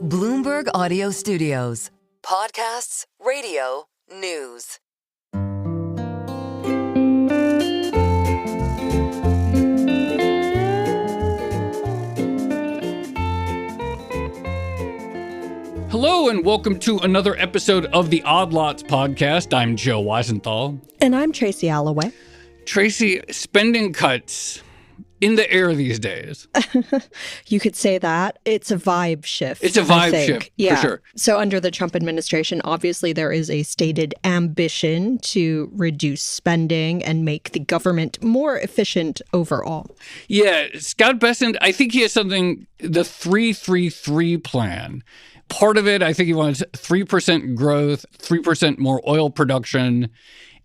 Bloomberg Audio Studios. Podcasts, radio, news. Hello and welcome to another episode of the Odd Lots podcast. I'm Joe Weisenthal. And I'm Tracy Alloway. Tracy, spending cuts in the air these days. You could say that. It's a vibe shift. It's a vibe shift, for sure. So under the Trump administration, obviously there is a stated ambition to reduce spending and make the government more efficient overall. Yeah, Scott Bessent, I think he has something, the 3-3-3 plan. Part of it, I think he wants 3% growth, 3% more oil production,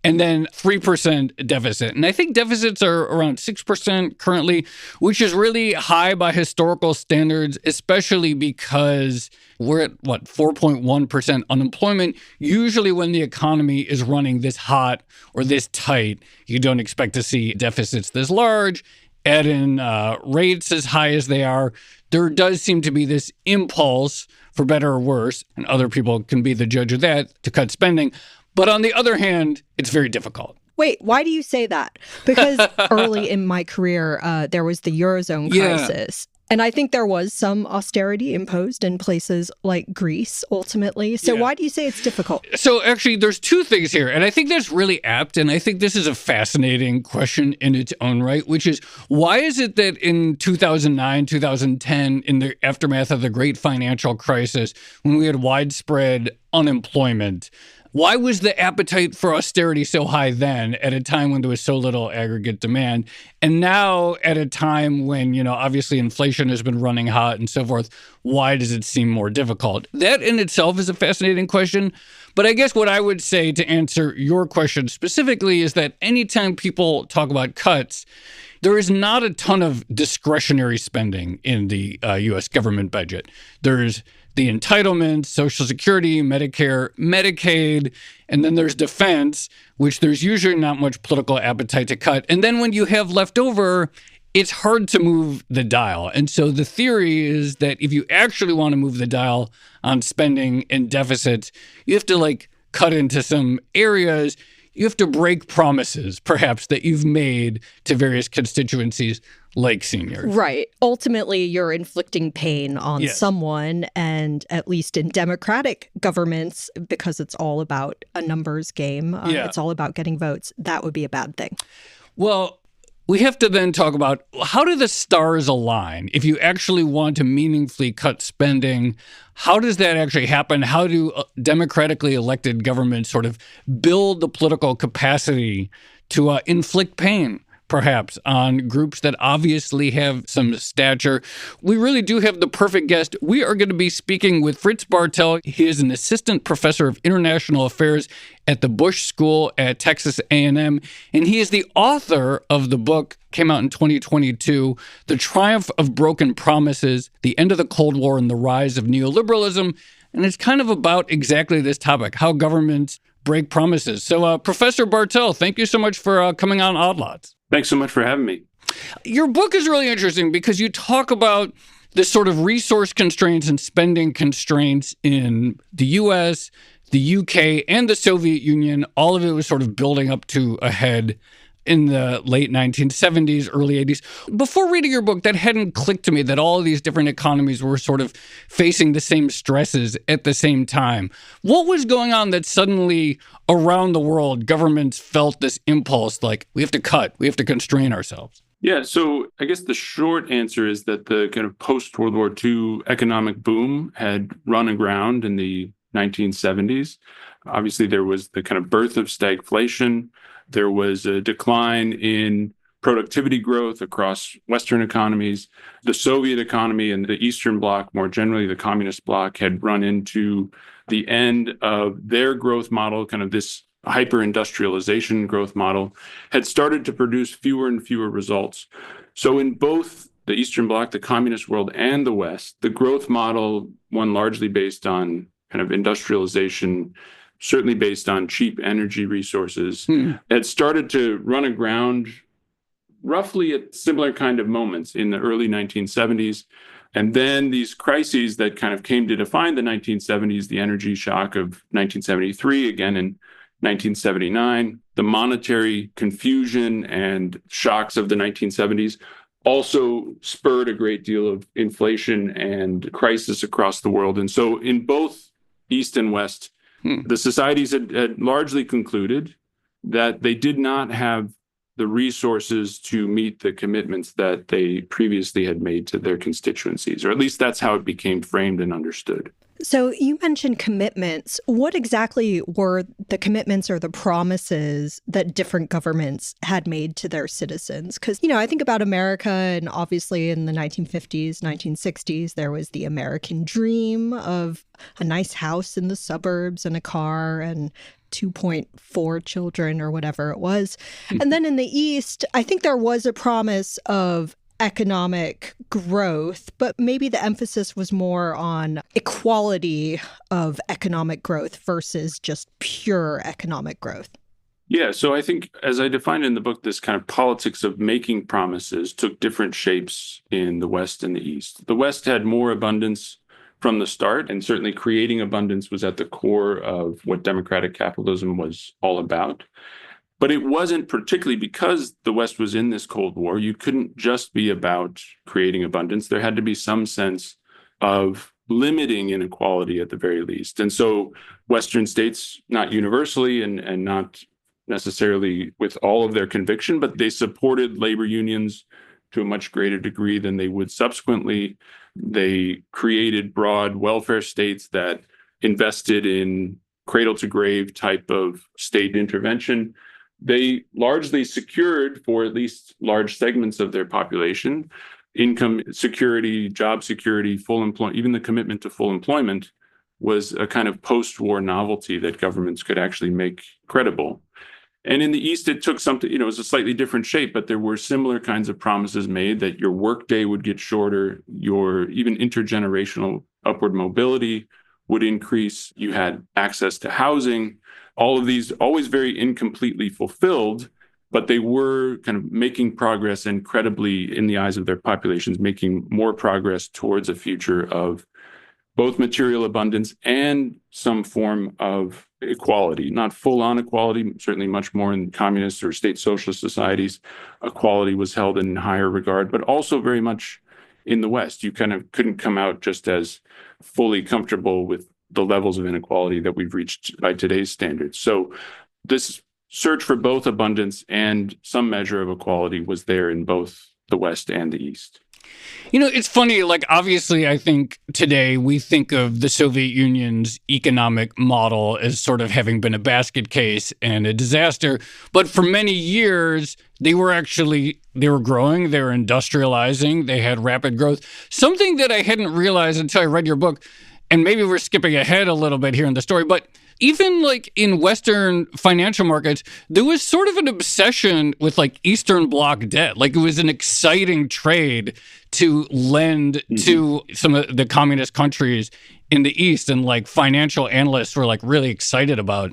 and then 3% deficit. And I think deficits are around 6% currently, which is really high by historical standards, especially because we're at, 4.1% unemployment. Usually when the economy is running this hot or this tight, you don't expect to see deficits this large. Add in rates as high as they are. There does seem to be this impulse, for better or worse, and other people can be the judge of that, to cut spending. But on the other hand, it's very difficult. Wait, why do you say that? Because early in my career, there was the Eurozone crisis. And I think there was some austerity imposed in places like Greece, ultimately. So why do you say it's difficult? So actually, there's two things here. And I think that's really apt. And I think this is a fascinating question in its own right, which is, why is it that in 2009, 2010, in the aftermath of the great financial crisis, when we had widespread unemployment, why was the appetite for austerity so high then at a time when there was so little aggregate demand? And now at a time when, obviously inflation has been running hot and so forth, why does it seem more difficult? That in itself is a fascinating question. But I guess what I would say to answer your question specifically is that anytime people talk about cuts, there is not a ton of discretionary spending in the U.S. government budget. There's the entitlements, Social Security, Medicare, Medicaid, and then there's defense, which there's usually not much political appetite to cut. And then when you have left over, it's hard to move the dial. And so the theory is that if you actually want to move the dial on spending and deficits, you have to cut into some areas. You have to break promises, perhaps, that you've made to various constituencies, like seniors. Right. Ultimately, you're inflicting pain on someone. And at least in democratic governments, because it's all about a numbers game, it's all about getting votes, that would be a bad thing. Well, we have to then talk about, how do the stars align? If you actually want to meaningfully cut spending, how does that actually happen? How do democratically elected governments sort of build the political capacity to inflict pain, perhaps, on groups that obviously have some stature? We really do have the perfect guest. We are going to be speaking with Firtz Bartel. He is an assistant professor of international affairs at the Bush School at Texas A&M, and he is the author of the book, came out in 2022, The Triumph of Broken Promises, The End of the Cold War and the Rise of Neoliberalism. And it's kind of about exactly this topic, how governments break promises. So, Professor Bartel, thank you so much for coming on Odd Lots. Thanks so much for having me. Your book is really interesting because you talk about the sort of resource constraints and spending constraints in the U.S., the UK, and the Soviet Union. All of it was sort of building up to a head in the late 1970s, early 80s. Before reading your book, that hadn't clicked to me that all of these different economies were sort of facing the same stresses at the same time. What was going on that suddenly around the world, governments felt this impulse, like, we have to cut, we have to constrain ourselves? Yeah, so I guess the short answer is that the kind of post-World War II economic boom had run aground in the 1970s. Obviously, there was the kind of birth of stagflation. There was a decline in productivity growth across Western economies. The Soviet economy and the Eastern Bloc, more generally the Communist Bloc, had run into the end of their growth model, kind of this hyper-industrialization growth model, had started to produce fewer and fewer results. So in both the Eastern Bloc, the Communist world, and the West, the growth model, one largely based on kind of industrialization, certainly based on cheap energy resources, had started to run aground roughly at similar kind of moments in the early 1970s. And then these crises that kind of came to define the 1970s, the energy shock of 1973, again in 1979, the monetary confusion and shocks of the 1970s also spurred a great deal of inflation and crisis across the world. And so in both East and West, the societies had largely concluded that they did not have the resources to meet the commitments that they previously had made to their constituencies, or at least that's how it became framed and understood. So you mentioned commitments. What exactly were the commitments or the promises that different governments had made to their citizens? Because, I think about America, and obviously in the 1950s, 1960s, there was the American dream of a nice house in the suburbs and a car and 2.4 children or whatever it was. And then in the East, I think there was a promise of economic growth, but maybe the emphasis was more on equality of economic growth versus just pure economic growth. Yeah, so I think, as I defined in the book, this kind of politics of making promises took different shapes in the West and the East. The West had more abundance from the start, and certainly creating abundance was at the core of what democratic capitalism was all about. But it wasn't particularly because the West was in this Cold War. You couldn't just be about creating abundance. There had to be some sense of limiting inequality at the very least. And so Western states, not universally and not necessarily with all of their conviction, but they supported labor unions to a much greater degree than they would subsequently. They created broad welfare states that invested in cradle-to-grave type of state intervention. They largely secured, for at least large segments of their population, income security, job security, full employment. Even the commitment to full employment was a kind of post-war novelty that governments could actually make credible. And in the East, it took something, it was a slightly different shape, but there were similar kinds of promises made that your workday would get shorter, your even intergenerational upward mobility would increase, you had access to housing. All of these always very incompletely fulfilled, but they were kind of making progress and credibly, in the eyes of their populations, making more progress towards a future of both material abundance and some form of equality. Not full-on equality, certainly much more in communist or state socialist societies. Equality was held in higher regard, but also very much in the West. You kind of couldn't come out just as fully comfortable with the levels of inequality that we've reached by today's standards. So this search for both abundance and some measure of equality was there in both the West and the East. It's funny, obviously, I think today we think of the Soviet Union's economic model as sort of having been a basket case and a disaster. But for many years, they were growing, they were industrializing, they had rapid growth. Something that I hadn't realized until I read your book, and maybe we're skipping ahead a little bit here in the story, but even in Western financial markets, there was sort of an obsession with Eastern Bloc debt. It was an exciting trade to lend to some of the communist countries in the East. And financial analysts were really excited about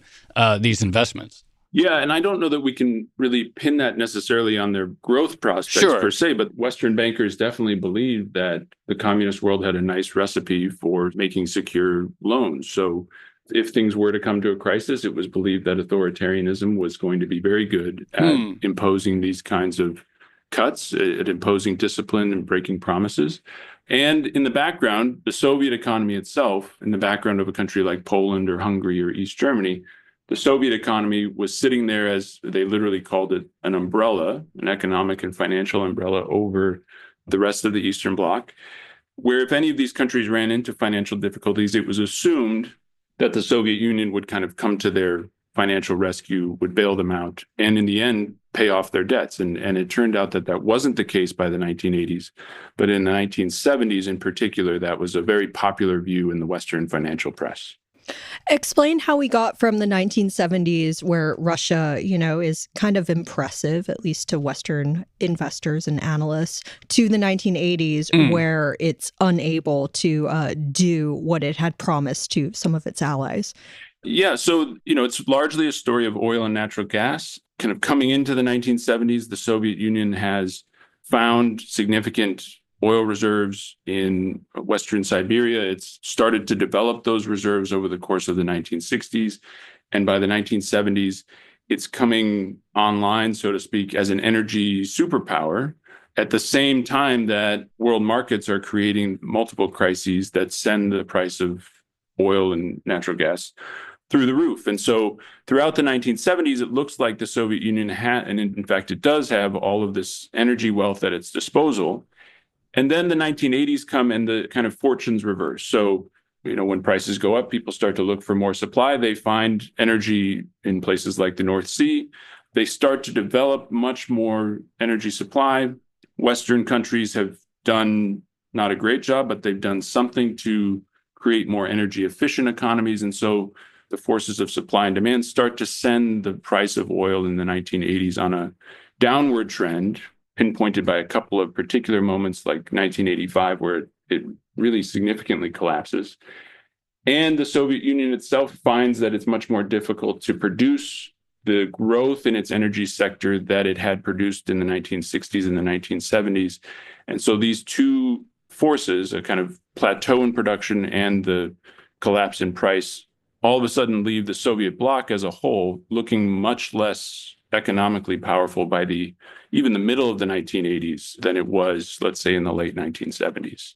these investments. Yeah, and I don't know that we can really pin that necessarily on their growth prospects per se, but Western bankers definitely believed that the communist world had a nice recipe for making secure loans. So if things were to come to a crisis, it was believed that authoritarianism was going to be very good at imposing these kinds of cuts, at imposing discipline and breaking promises. And in the background, the Soviet economy itself, in the background of a country like Poland or Hungary or East Germany, the Soviet economy was sitting there as they literally called it an umbrella, an economic and financial umbrella over the rest of the Eastern Bloc, where if any of these countries ran into financial difficulties, it was assumed that the Soviet Union would kind of come to their financial rescue, would bail them out, and in the end, pay off their debts. And it turned out that that wasn't the case by the 1980s. But in the 1970s in particular, that was a very popular view in the Western financial press. Explain how we got from the 1970s, where Russia, is kind of impressive, at least to Western investors and analysts, to the 1980s, where it's unable to do what it had promised to some of its allies. Yeah, so, it's largely a story of oil and natural gas. Kind of coming into the 1970s, the Soviet Union has found significant oil reserves in Western Siberia. It's started to develop those reserves over the course of the 1960s. And by the 1970s, it's coming online, so to speak, as an energy superpower at the same time that world markets are creating multiple crises that send the price of oil and natural gas through the roof. And so throughout the 1970s, it looks like the Soviet Union had, and in fact, it does have all of this energy wealth at its disposal. And then the 1980s come and the kind of fortunes reverse. So, when prices go up, people start to look for more supply. They find energy in places like the North Sea. They start to develop much more energy supply. Western countries have done not a great job, but they've done something to create more energy efficient economies. And so the forces of supply and demand start to send the price of oil in the 1980s on a downward trend, pinpointed by a couple of particular moments like 1985, where it really significantly collapses. And the Soviet Union itself finds that it's much more difficult to produce the growth in its energy sector that it had produced in the 1960s and the 1970s. And so these two forces, a kind of plateau in production and the collapse in price, all of a sudden leave the Soviet bloc as a whole looking much less economically powerful by even the middle of the 1980s than it was, let's say, in the late 1970s.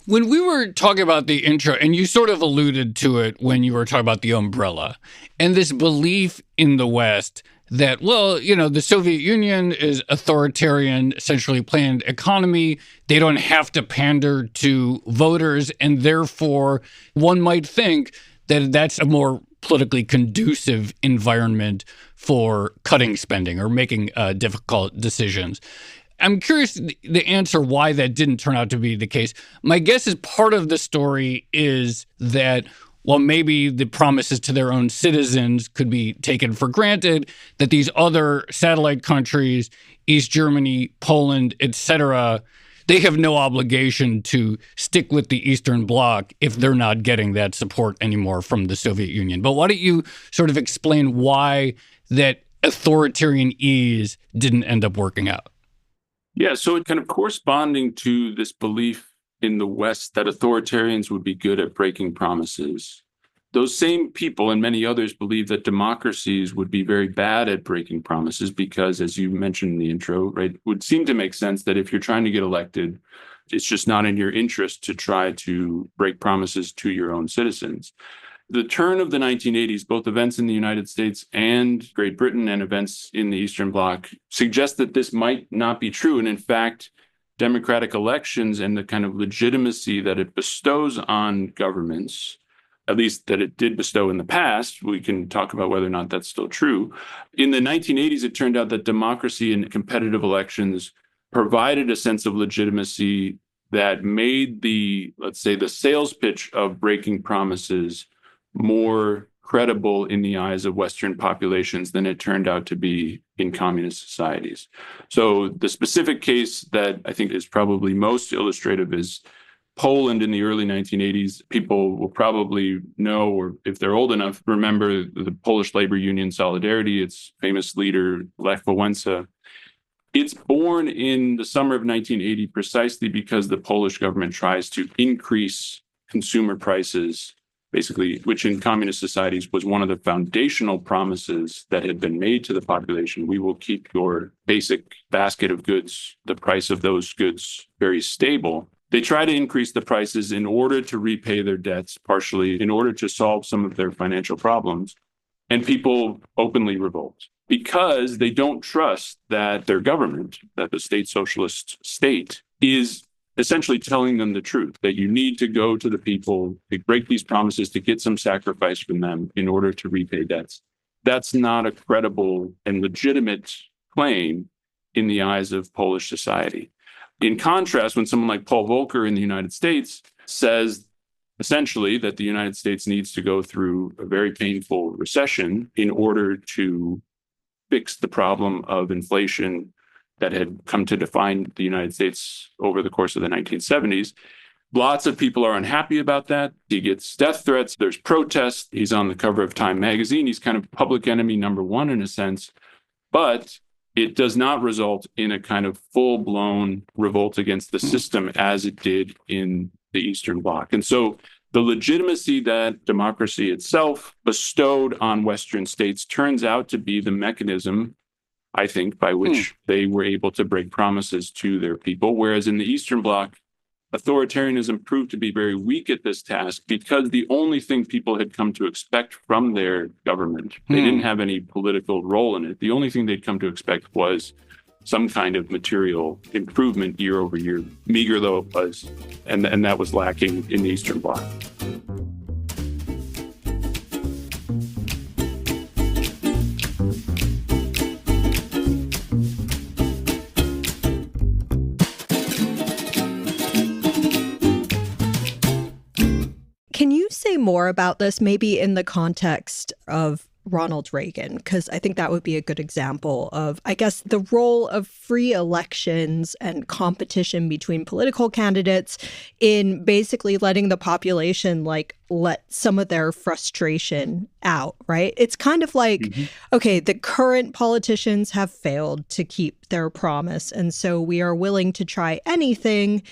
When we were talking about the intro, and you sort of alluded to it when you were talking about the umbrella, and this belief in the West that, the Soviet Union is authoritarian, essentially planned economy. They don't have to pander to voters, and therefore one might think that that's a more politically conducive environment for cutting spending or making difficult decisions. I'm curious the answer why that didn't turn out to be the case. My guess is part of the story is that, well, maybe the promises to their own citizens could be taken for granted, that these other satellite countries, East Germany, Poland, etc., they have no obligation to stick with the Eastern Bloc if they're not getting that support anymore from the Soviet Union. But why don't you sort of explain why that authoritarian ease didn't end up working out? Yeah, so it kind of corresponding to this belief in the West that authoritarians would be good at breaking promises. Those same people and many others believe that democracies would be very bad at breaking promises because, as you mentioned in the intro, right, it would seem to make sense that if you're trying to get elected, it's just not in your interest to try to break promises to your own citizens. The turn of the 1980s, both events in the United States and Great Britain and events in the Eastern Bloc, suggest that this might not be true. And in fact, democratic elections and the kind of legitimacy that it bestows on governments, at least that it did bestow in the past, we can talk about whether or not that's still true. In the 1980s, it turned out that democracy and competitive elections provided a sense of legitimacy that made let's say, the sales pitch of breaking promises more credible in the eyes of Western populations than it turned out to be in communist societies. So the specific case that I think is probably most illustrative is Poland in the early 1980s. People will probably know, or if they're old enough, remember the Polish labor union Solidarity, its famous leader, Lech Wałęsa. It's born in the summer of 1980 precisely because the Polish government tries to increase consumer prices, basically, which in communist societies was one of the foundational promises that had been made to the population. We will keep your basic basket of goods, the price of those goods, very stable. They try to increase the prices in order to repay their debts, partially in order to solve some of their financial problems. And people openly revolt because they don't trust that their government, that the state socialist state, is essentially telling them the truth, that you need to go to the people, to break these promises, to get some sacrifice from them in order to repay debts. That's not a credible and legitimate claim in the eyes of Polish society. In contrast, when someone like Paul Volcker in the United States says essentially that the United States needs to go through a very painful recession in order to fix the problem of inflation that had come to define the United States over the course of the 1970s. Lots of people are unhappy about that. He gets death threats. There's protests. He's on the cover of Time magazine. He's kind of public enemy number one in a sense. But it does not result in a kind of full-blown revolt against the system as it did in the Eastern Bloc. And so the legitimacy that democracy itself bestowed on Western states turns out to be the mechanism, I think, by which they were able to break promises to their people. Whereas in the Eastern Bloc, authoritarianism proved to be very weak at this task because the only thing people had come to expect from their government, they didn't have any political role in it. The only thing they'd come to expect was some kind of material improvement year over year, meager though it was. And that was lacking in the Eastern Bloc. Can you say more about this, maybe in the context of Ronald Reagan? Because I think that would be a good example of, I guess, the role of free elections and competition between political candidates in basically letting the population, let some of their frustration out, right? It's kind of like, okay, the current politicians have failed to keep their promise, and so we are willing to try anything,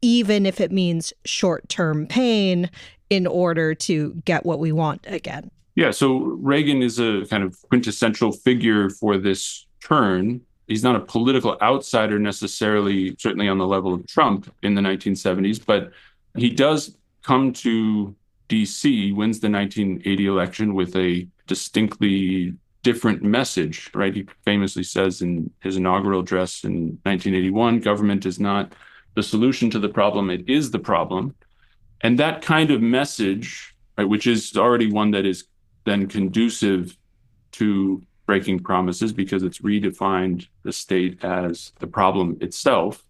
even if it means short-term pain, in order to get what we want again. Yeah, so Reagan is a kind of quintessential figure for this turn. He's not a political outsider necessarily, certainly on the level of Trump in the 1970s, but he does come to D.C., wins the 1980 election with a distinctly different message, right? He famously says in his inaugural address in 1981, government is not the solution to the problem, it is the problem. And that kind of message, right, which is already one that is then conducive to breaking promises because it's redefined the state as the problem itself.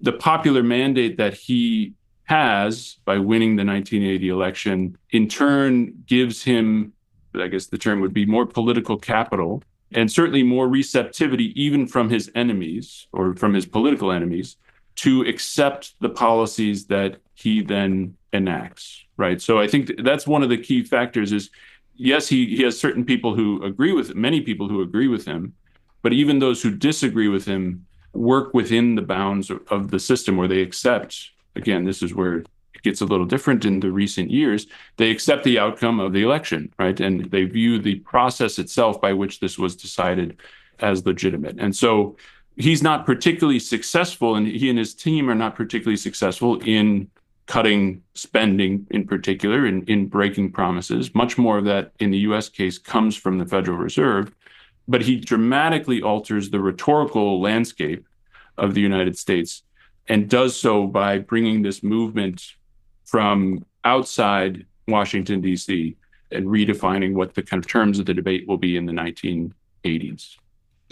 The popular mandate that he has by winning the 1980 election, in turn, gives him, I guess the term would be, more political capital and certainly more receptivity even from his enemies or from his political enemies to accept the policies that he then enacts, right? So I think that's one of the key factors is, yes, he has certain people who agree with him, many people who agree with him, but even those who disagree with him work within the bounds of the system where they accept, again, this is where it gets a little different in the recent years, they accept the outcome of the election, right? And they view the process itself by which this was decided as legitimate. And so he's not particularly successful, and he and his team are not particularly successful in cutting spending in particular, in breaking promises. Much more of that in the U.S. case comes from the Federal Reserve, but he dramatically alters the rhetorical landscape of the United States and does so by bringing this movement from outside Washington, D.C. and redefining what the kind of terms of the debate will be in the 1980s.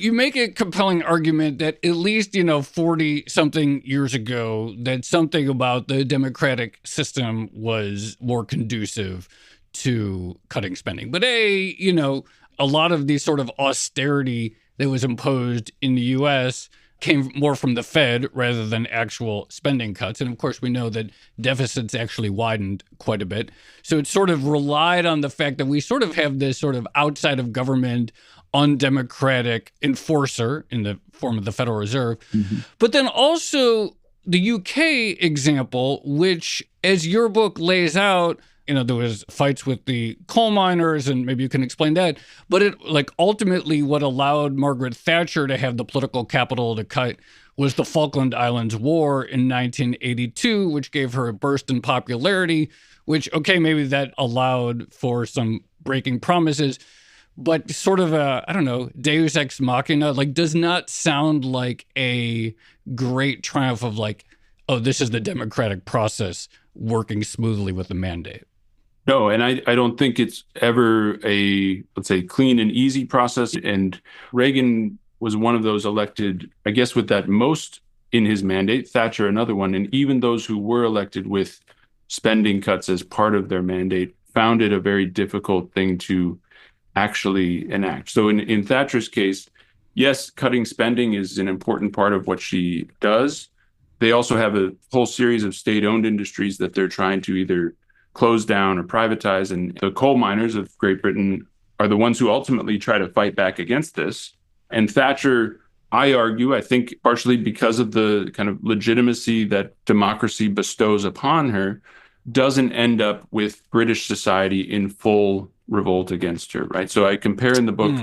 You make a compelling argument that at least, 40-something years ago, that something about the democratic system was more conducive to cutting spending. But a lot of the sort of austerity that was imposed in the U.S. came more from the Fed rather than actual spending cuts. And of course, we know that deficits actually widened quite a bit. So it sort of relied on the fact that we sort of have this sort of outside of government undemocratic enforcer in the form of the Federal Reserve. But then also the UK example, which, as your book lays out, there was fights with the coal miners, and maybe you can explain that. But it ultimately what allowed Margaret Thatcher to have the political capital to cut was the Falkland Islands War in 1982, which gave her a burst in popularity, which, okay, maybe that allowed for some breaking promises. But sort of Deus ex machina, does not sound like a great triumph of this is the democratic process working smoothly with the mandate. No, and I don't think it's ever a, let's say, clean and easy process. And Reagan was one of those elected, I guess, with that most in his mandate, Thatcher another one. And even those who were elected with spending cuts as part of their mandate found it a very difficult thing to actually enact. So in Thatcher's case, yes, cutting spending is an important part of what she does. They also have a whole series of state-owned industries that they're trying to either close down or privatize. And the coal miners of Great Britain are the ones who ultimately try to fight back against this. And Thatcher I argue, I think partially because of the kind of legitimacy that democracy bestows upon her, doesn't end up with British society in full revolt against her, right? So I compare in the book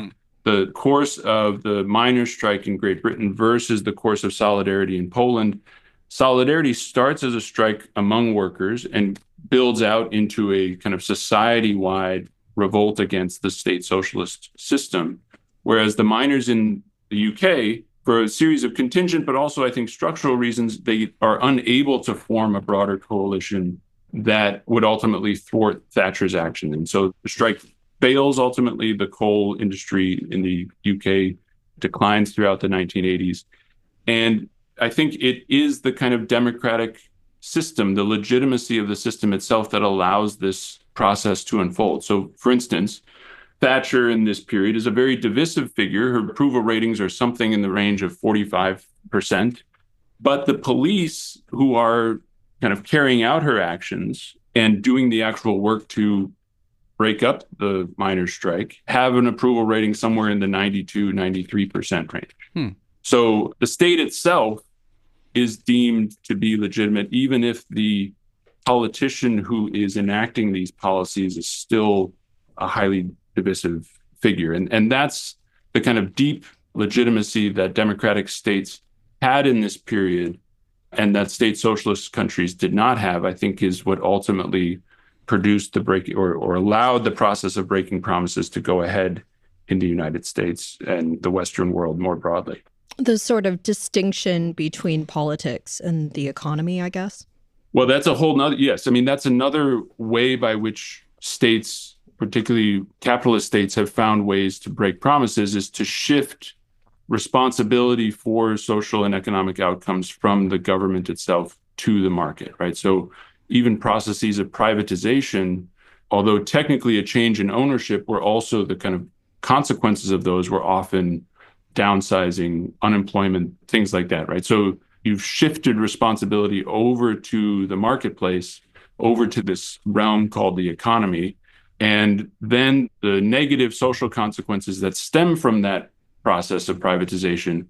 the course of the miners' strike in Great Britain versus the course of solidarity in Poland. Solidarity starts as a strike among workers and builds out into a kind of society-wide revolt against the state socialist system, whereas the miners in the UK, for a series of contingent, but also I think structural reasons, they are unable to form a broader coalition that would ultimately thwart Thatcher's action. And so the strike fails ultimately. The coal industry in the UK declines throughout the 1980s. And I think it is the kind of democratic system, the legitimacy of the system itself that allows this process to unfold. So, for instance, Thatcher in this period is a very divisive figure. Her approval ratings are something in the range of 45%. But the police who are kind of carrying out her actions and doing the actual work to break up the miners' strike have an approval rating somewhere in the 92, 93% range. So the state itself is deemed to be legitimate, even if the politician who is enacting these policies is still a highly divisive figure. And that's the kind of deep legitimacy that democratic states had in this period and that state socialist countries did not have, I think, is what ultimately produced the break or allowed the process of breaking promises to go ahead in the United States and the Western world more broadly. The sort of distinction between politics and the economy, I guess? Well, that's a whole nother, yes. I mean, that's another way by which states, particularly capitalist states, have found ways to break promises, is to shift responsibility for social and economic outcomes from the government itself to the market, right? So even processes of privatization, although technically a change in ownership, were also the kind of consequences of those were often downsizing, unemployment, things like that, right? So you've shifted responsibility over to the marketplace, over to this realm called the economy. And then the negative social consequences that stem from that process of privatization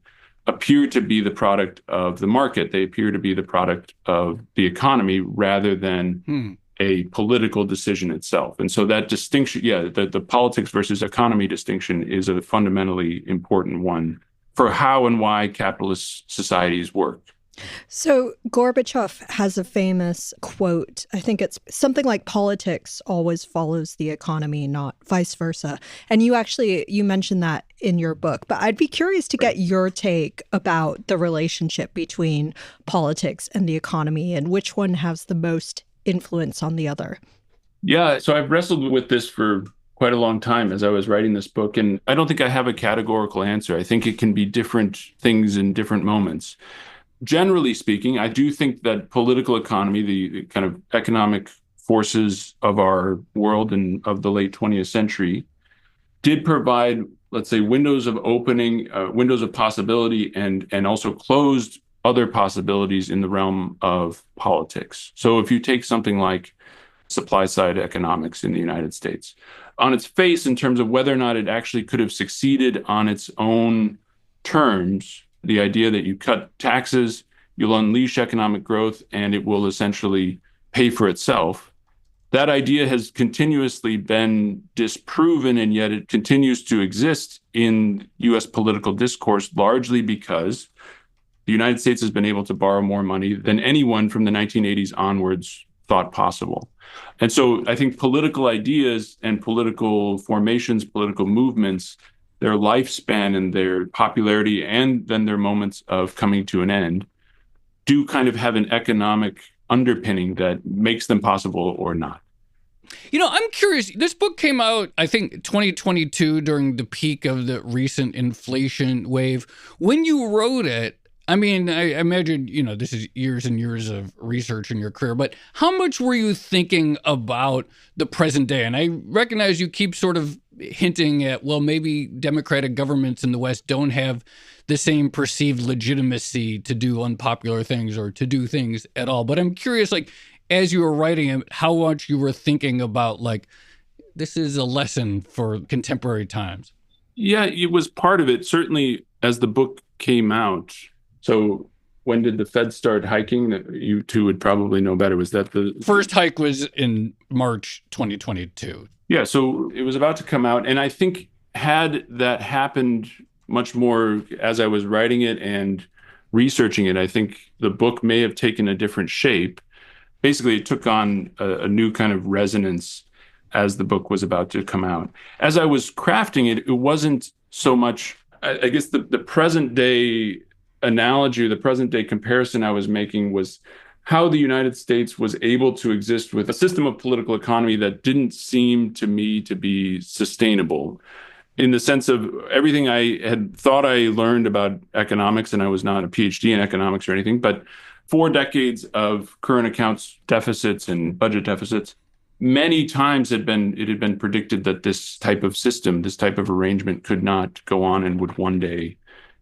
appear to be the product of the market. They appear to be the product of the economy rather than a political decision itself. And so that distinction, the politics versus economy distinction is a fundamentally important one for how and why capitalist societies work. So Gorbachev has a famous quote. I think it's something like politics always follows the economy, not vice versa. And you mentioned that in your book. But I'd be curious to get your take about the relationship between politics and the economy and which one has the most influence on the other. Yeah, so I've wrestled with this for quite a long time as I was writing this book. And I don't think I have a categorical answer. I think it can be different things in different moments. Generally speaking, I do think that political economy, the kind of economic forces of our world and of the late 20th century, did provide, let's say, windows of opening, windows of possibility, and also closed other possibilities in the realm of politics. So if you take something like supply side economics in the United States, on its face, in terms of whether or not it actually could have succeeded on its own terms, the idea that you cut taxes, you'll unleash economic growth, and it will essentially pay for itself. That idea has continuously been disproven, and yet it continues to exist in U.S. political discourse, largely because the United States has been able to borrow more money than anyone from the 1980s onwards thought possible. And so I think political ideas and political formations, political movements, their lifespan and their popularity, and then their moments of coming to an end, do kind of have an economic underpinning that makes them possible or not. You know, I'm curious. This book came out, I think, 2022 during the peak of the recent inflation wave. When you wrote it, I mean, I imagine, you know, this is years and years of research in your career, but how much were you thinking about the present day? And I recognize you keep sort of hinting at, well, maybe democratic governments in the West don't have the same perceived legitimacy to do unpopular things or to do things at all. But I'm curious, like, as you were writing it, how much you were thinking about, like, this is a lesson for contemporary times. Yeah, it was part of it. Certainly, as the book came out, so when did the Fed start hiking? You two would probably know better. Was that the first hike was in March 2022? Yeah, so it was about to come out. And I think had that happened much more as I was writing it and researching it, I think the book may have taken a different shape. Basically, it took on a new kind of resonance as the book was about to come out. As I was crafting it, it wasn't so much, I guess the present day analogy or the present day comparison I was making was how the United States was able to exist with a system of political economy that didn't seem to me to be sustainable, in the sense of everything I had thought I learned about economics, and I was not a PhD in economics or anything, but 4 decades of current accounts deficits and budget deficits, many times it had been predicted that this type of system, this type of arrangement could not go on and would one day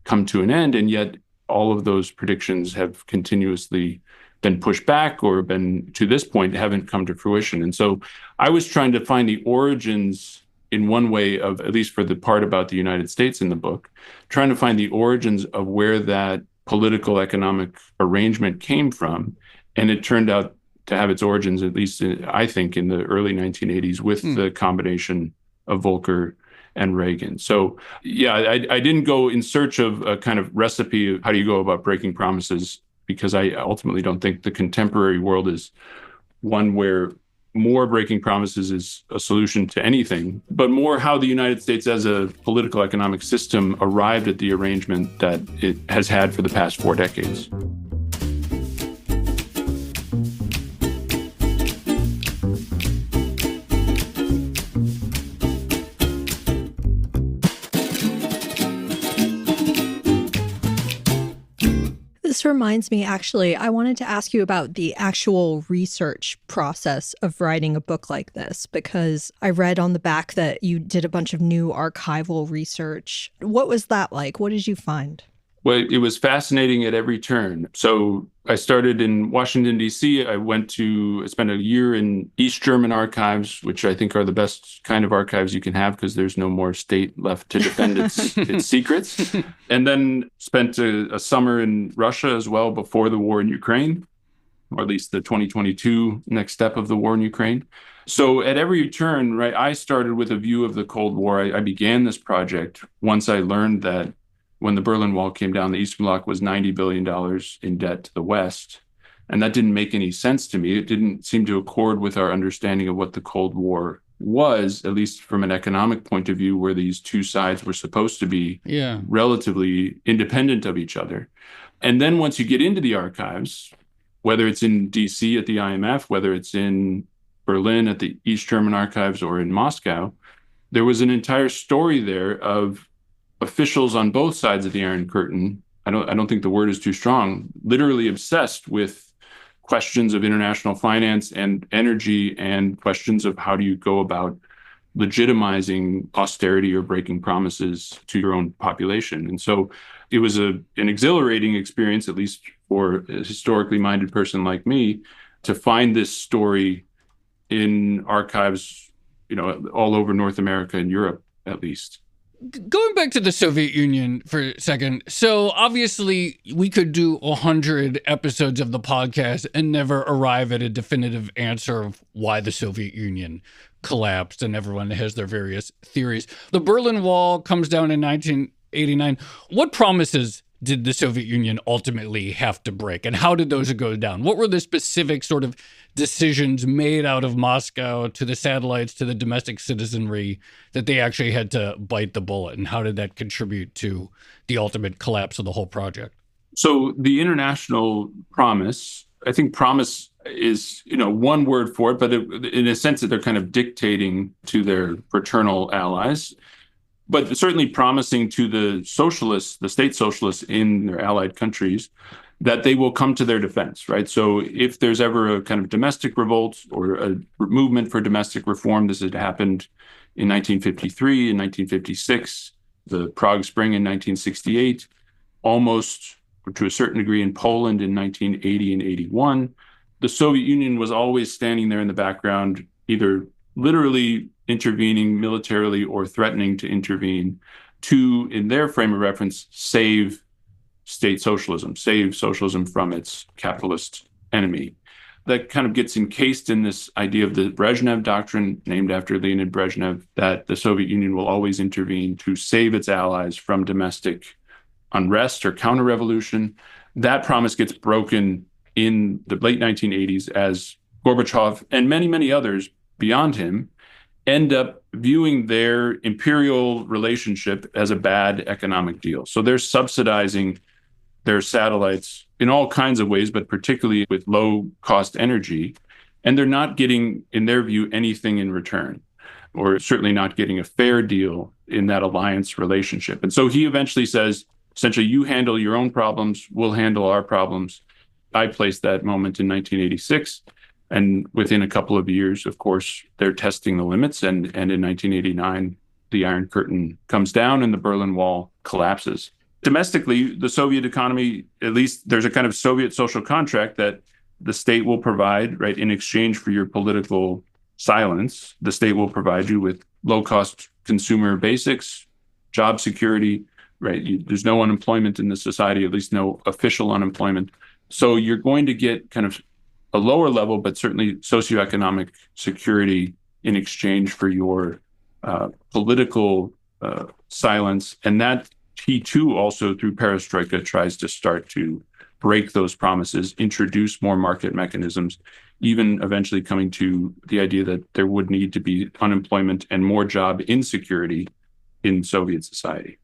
come to an end. And yet all of those predictions have continuously been pushed back or been, to this point, haven't come to fruition. And so I was trying to find the origins in one way of, at least for the part about the United States in the book, trying to find the origins of where that political economic arrangement came from. And it turned out to have its origins, at least I think, in the early 1980s with the combination of Volcker and Reagan. So, yeah, I didn't go in search of a kind of recipe of how do you go about breaking promises, because I ultimately don't think the contemporary world is one where more breaking promises is a solution to anything, but more how the United States as a political economic system arrived at the arrangement that it has had for the past 4 decades. This reminds me, actually, I wanted to ask you about the actual research process of writing a book like this, because I read on the back that you did a bunch of new archival research. What was that like? What did you find? Well, it was fascinating at every turn. So I started in Washington, D.C. I spent a year in East German archives, which I think are the best kind of archives you can have because there's no more state left to defend its secrets. And then spent a summer in Russia as well before the war in Ukraine, or at least the 2022 next step of the war in Ukraine. So at every turn, right, I started with a view of the Cold War. I began this project once I learned that when the Berlin Wall came down, the Eastern Bloc was $90 billion in debt to the West. And that didn't make any sense to me. It didn't seem to accord with our understanding of what the Cold War was, at least from an economic point of view, where these two sides were supposed to be relatively independent of each other. And then once you get into the archives, whether it's in DC at the IMF, whether it's in Berlin at the East German archives or in Moscow, there was an entire story there of officials on both sides of the Iron Curtain, I don't think the word is too strong, literally obsessed with questions of international finance and energy and questions of how do you go about legitimizing austerity or breaking promises to your own population. And so it was an exhilarating experience, at least for a historically minded person like me, to find this story in archives, all over North America and Europe, at least. Going back to the Soviet Union for a second. So obviously we could do 100 episodes of the podcast and never arrive at a definitive answer of why the Soviet Union collapsed, and everyone has their various theories. The Berlin Wall comes down in 1989. What promises did the Soviet Union ultimately have to break, and how did those go down? What were the specific sort of decisions made out of Moscow to the satellites to the domestic citizenry that they actually had to bite the bullet, and how did that contribute to the ultimate collapse of the whole project? So the international promise, I think promise is, one word for it, but in a sense that they're kind of dictating to their fraternal allies, but certainly promising to the socialists, the state socialists in their allied countries, that they will come to their defense, right? So if there's ever a kind of domestic revolt or a movement for domestic reform, this had happened in 1953, in 1956, the Prague Spring in 1968, almost to a certain degree in Poland in 1980 and 81. The Soviet Union was always standing there in the background, either literally intervening militarily or threatening to intervene to, in their frame of reference, save state socialism, save socialism from its capitalist enemy. That kind of gets encased in this idea of the Brezhnev doctrine, named after Leonid Brezhnev, that the Soviet Union will always intervene to save its allies from domestic unrest or counter-revolution. That promise gets broken in the late 1980s as Gorbachev and many, many others beyond him end up viewing their imperial relationship as a bad economic deal. So they're subsidizing their satellites in all kinds of ways, but particularly with low-cost energy. And they're not getting, in their view, anything in return, or certainly not getting a fair deal in that alliance relationship. And so he eventually says, essentially, you handle your own problems, we'll handle our problems. I placed that moment in 1986. And within a couple of years, of course, they're testing the limits. And in 1989, the Iron Curtain comes down and the Berlin Wall collapses. Domestically, the Soviet economy, at least there's a kind of Soviet social contract that the state will provide, right, in exchange for your political silence. The state will provide you with low-cost consumer basics, job security, right? There's no unemployment in the society, at least no official unemployment. So you're going to get kind of a lower level, but certainly socioeconomic security in exchange for your political silence. And that he too also through perestroika tries to start to break those promises, introduce more market mechanisms, even eventually coming to the idea that there would need to be unemployment and more job insecurity in Soviet society.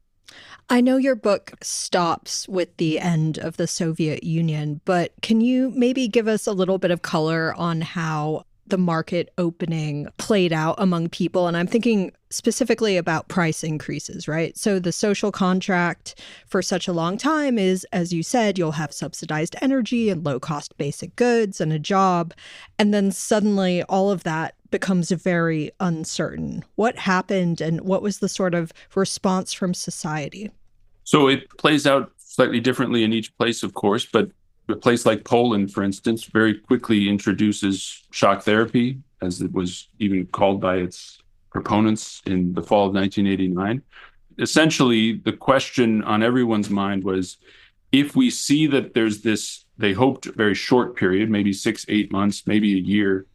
I know your book stops with the end of the Soviet Union, but can you maybe give us a little bit of color on how the market opening played out among people? And I'm thinking specifically about price increases, right? So the social contract for such a long time is, as you said, you'll have subsidized energy and low-cost basic goods and a job. And then suddenly all of that becomes very uncertain. What happened and what was the sort of response from society? So it plays out slightly differently in each place, of course, but a place like Poland, for instance, very quickly introduces shock therapy, as it was even called by its proponents in the fall of 1989. Essentially, the question on everyone's mind was, if we see that there's this, they hoped, very short period, maybe 6-8 months, maybe a year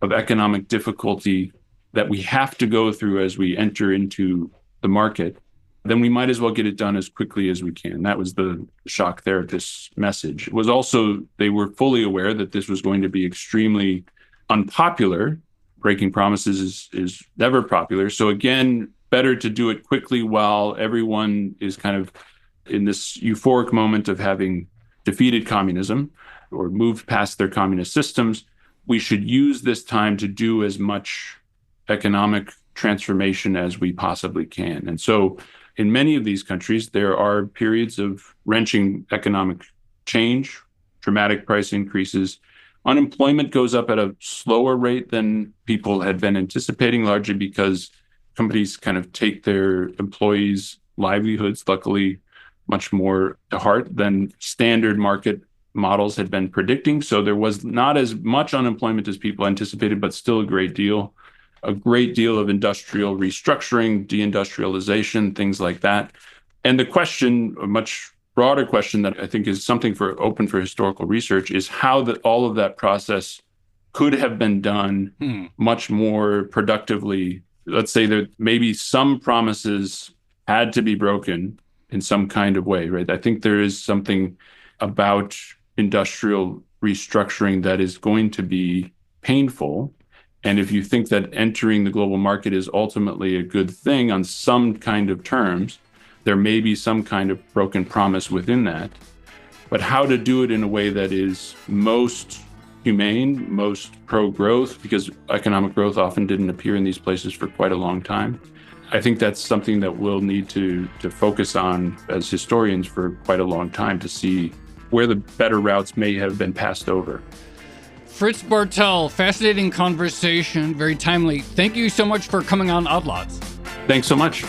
of economic difficulty that we have to go through as we enter into the market, then we might as well get it done as quickly as we can. That was the shock therapist's message. It was also, they were fully aware that this was going to be extremely unpopular. Breaking promises is never popular. So again, better to do it quickly while everyone is kind of in this euphoric moment of having defeated communism or moved past their communist systems. We should use this time to do as much economic transformation as we possibly can. And so in many of these countries, there are periods of wrenching economic change, dramatic price increases. Unemployment goes up at a slower rate than people had been anticipating, largely because companies kind of take their employees' livelihoods, luckily, much more to heart than standard market models had been predicting. So there was not as much unemployment as people anticipated, but still a great deal of industrial restructuring, deindustrialization, things like that. And the question, a much broader question that I think is something open for historical research, is how all of that process could have been done much more productively. Let's say that maybe some promises had to be broken in some kind of way, right? I think there is something about industrial restructuring that is going to be painful. And if you think that entering the global market is ultimately a good thing on some kind of terms, there may be some kind of broken promise within that. But how to do it in a way that is most humane, most pro-growth, because economic growth often didn't appear in these places for quite a long time. I think that's something that we'll need to focus on as historians for quite a long time to see where the better routes may have been passed over. Firtz Bartel, fascinating conversation, very timely. Thank you so much for coming on Odd Lots. Thanks so much.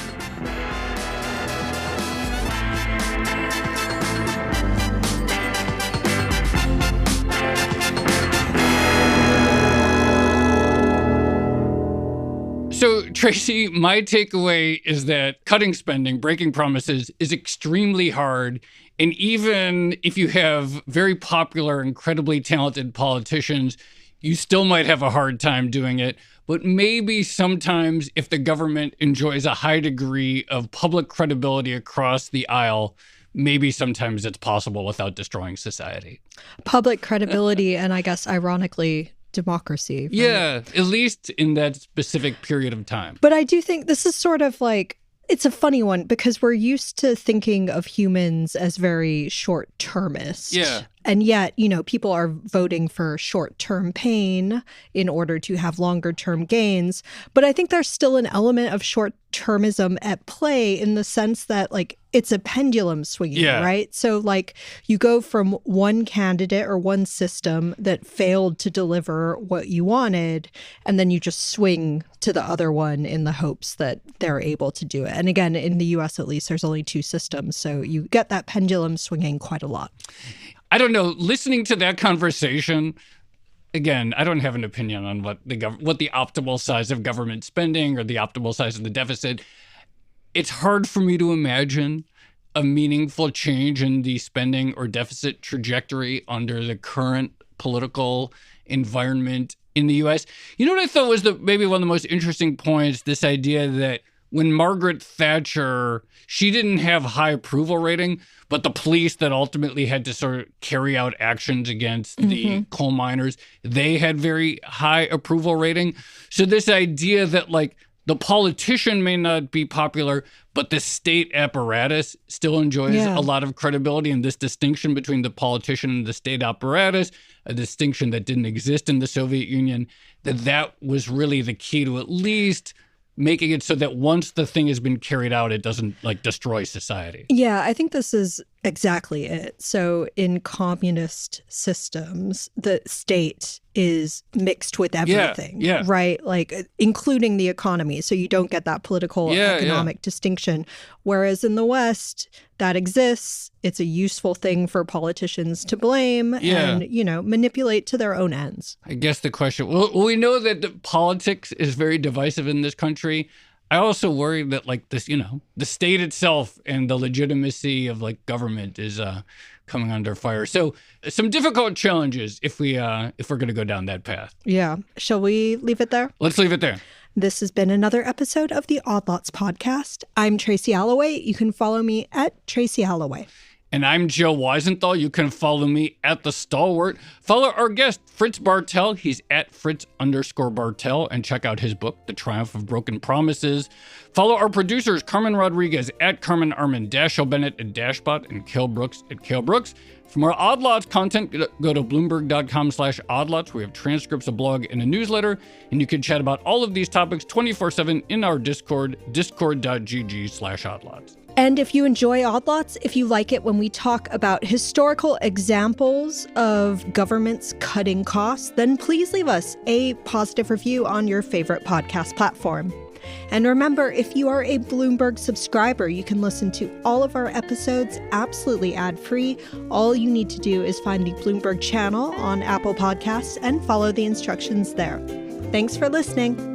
So, Tracy, my takeaway is that cutting spending, breaking promises is extremely hard. And even if you have very popular, incredibly talented politicians, you still might have a hard time doing it. But maybe sometimes if the government enjoys a high degree of public credibility across the aisle, maybe sometimes it's possible without destroying society. Public credibility and I guess ironically, democracy. Right? Yeah, at least in that specific period of time. But I do think this is sort of like, it's a funny one because we're used to thinking of humans as very short-termist. Yeah. And yet, you know, people are voting for short-term pain in order to have longer-term gains. But I think there's still an element of short-termism at play in the sense that, like, it's a pendulum swinging, right? So, like, you go from one candidate or one system that failed to deliver what you wanted, and then you just swing to the other one in the hopes that they're able to do it. And again, in the U.S. at least, there's only two systems. So you get that pendulum swinging quite a lot. I don't know. Listening to that conversation, again, I don't have an opinion on what the optimal size of government spending or the optimal size of the deficit. It's hard for me to imagine a meaningful change in the spending or deficit trajectory under the current political environment in the U.S. You know what I thought was maybe one of the most interesting points, this idea that when Margaret Thatcher, she didn't have high approval rating, but the police that ultimately had to sort of carry out actions against the coal miners, they had very high approval rating. So this idea that like the politician may not be popular, but the state apparatus still enjoys a lot of credibility, and this distinction between the politician and the state apparatus, a distinction that didn't exist in the Soviet Union, that was really the key to at least making it so that once the thing has been carried out, it doesn't like destroy society. Yeah, I think this is exactly it. So in communist systems, the state is mixed with everything, right? Like including the economy. So you don't get that political economic distinction. Whereas in the West, that exists. It's a useful thing for politicians to blame and, you know, manipulate to their own ends. I guess the question, well, we know that the politics is very divisive in this country. I also worry that like this, you know, the state itself and the legitimacy of like government is coming under fire. So some difficult challenges if we're going to go down that path. Yeah. Shall we leave it there? Let's leave it there. This has been another episode of the Odd Lots podcast. I'm Tracy Alloway. You can follow me at Tracy Alloway. And I'm Joe Weisenthal. You can follow me at The Stalwart. Follow our guest, Firtz Bartel. He's at Fritz_Bartel. And check out his book, The Triumph of Broken Promises. Follow our producers, Carmen Rodriguez at Carmen Armin, Dashiell Bennett at Dashbot, and Cale Brooks at Cale Brooks. For more Odd Lots content, go to Bloomberg.com/oddlots. We have transcripts, a blog, and a newsletter. And you can chat about all of these topics 24/7 in our Discord, discord.gg/oddlots. And if you enjoy Odd Lots, if you like it when we talk about historical examples of governments cutting costs, then please leave us a positive review on your favorite podcast platform. And remember, if you are a Bloomberg subscriber, you can listen to all of our episodes absolutely ad-free. All you need to do is find the Bloomberg channel on Apple Podcasts and follow the instructions there. Thanks for listening.